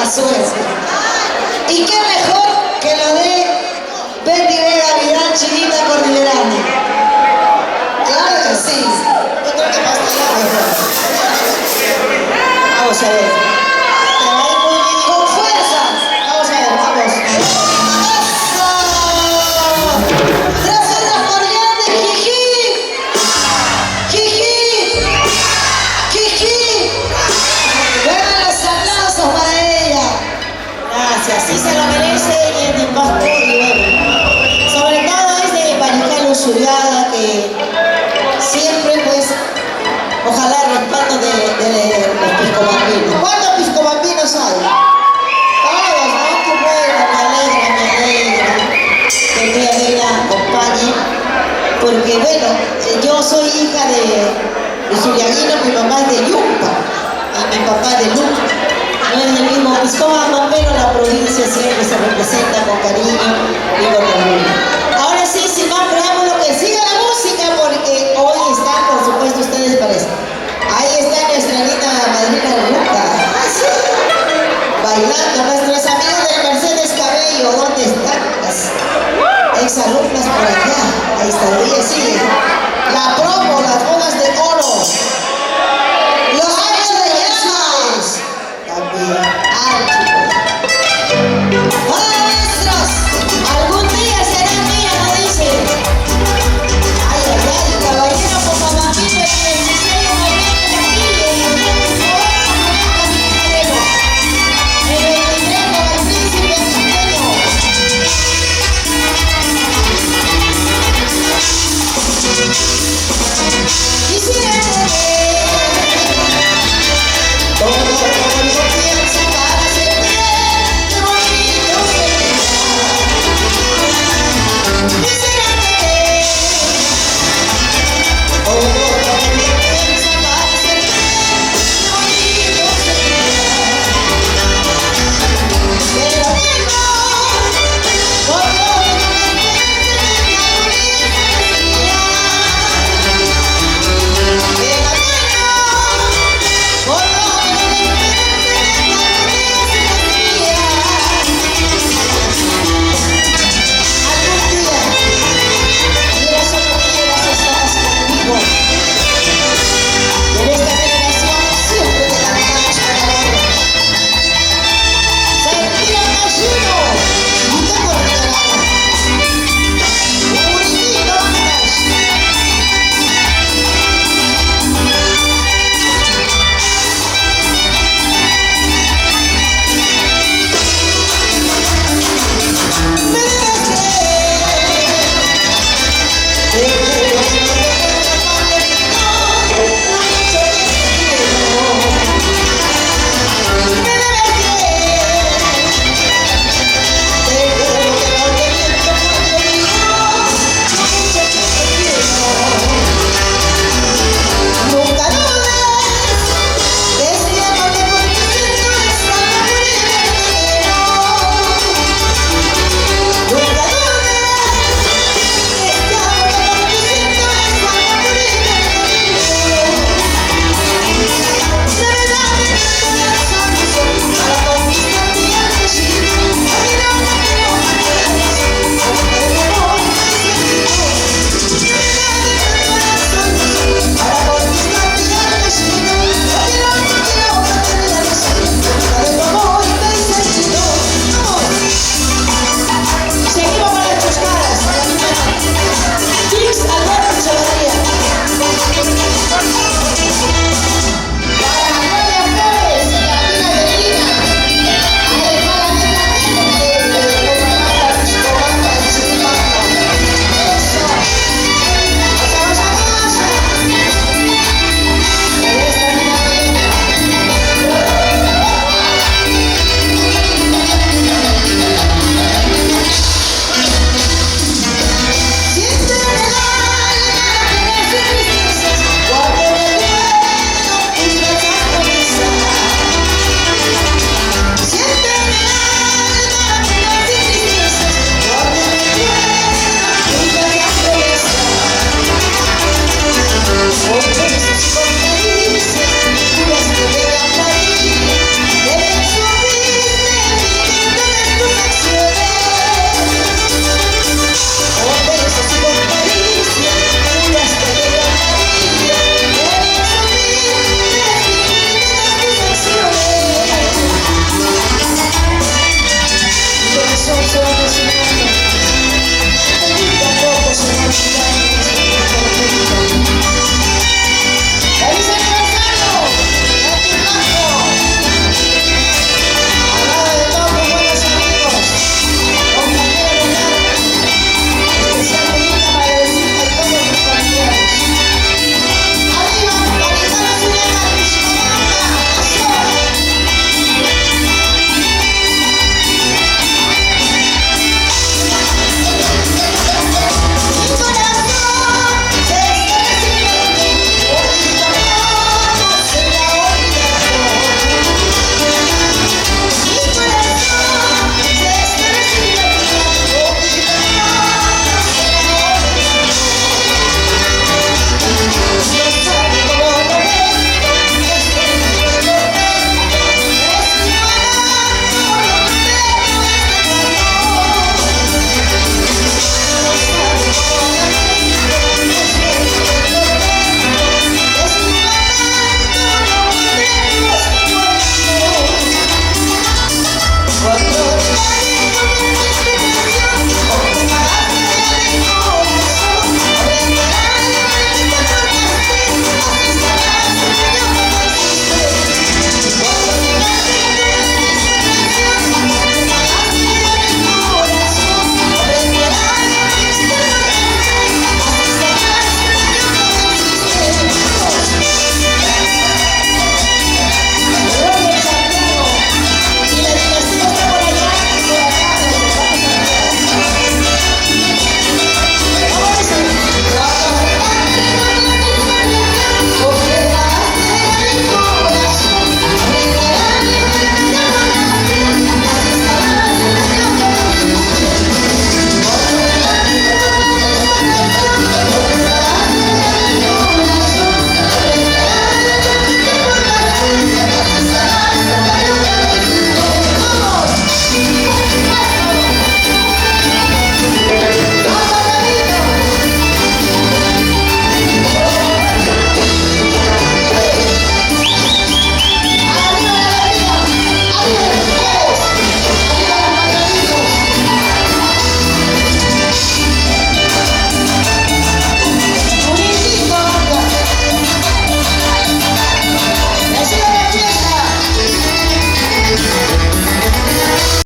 suerte. ¿Y qué mejor que lo de Betty Vega Vidal, Chinita Cordillerana? Claro que sí. Yo creo que más vamos a ver. Te va a ir muy bien. Con fuerza. Vamos a ver, vamos. ¡Eso! Gracias a Florian de Jijí. Jijí. Jijí. Vengan los aplausos para ella. Gracias, sí se lo merece y es de Pasco y bueno. Sobre todo es de Mariscal Usuriaga que siempre pues ojalá respaldo de los piscobambinos. ¿Cuántos piscobambinos hay? Todos, ¿no? Qué bueno, me alegra que el día de ella acompañe. Porque bueno, yo soy hija de usuriaguino, mi mamá es de Yumpa y mi papá de Lupa. No es el mismo Piscobamba, pero la provincia siempre se representa con cariño y con orgullo. Ahora sí, sin más preámbulo, que siga la música.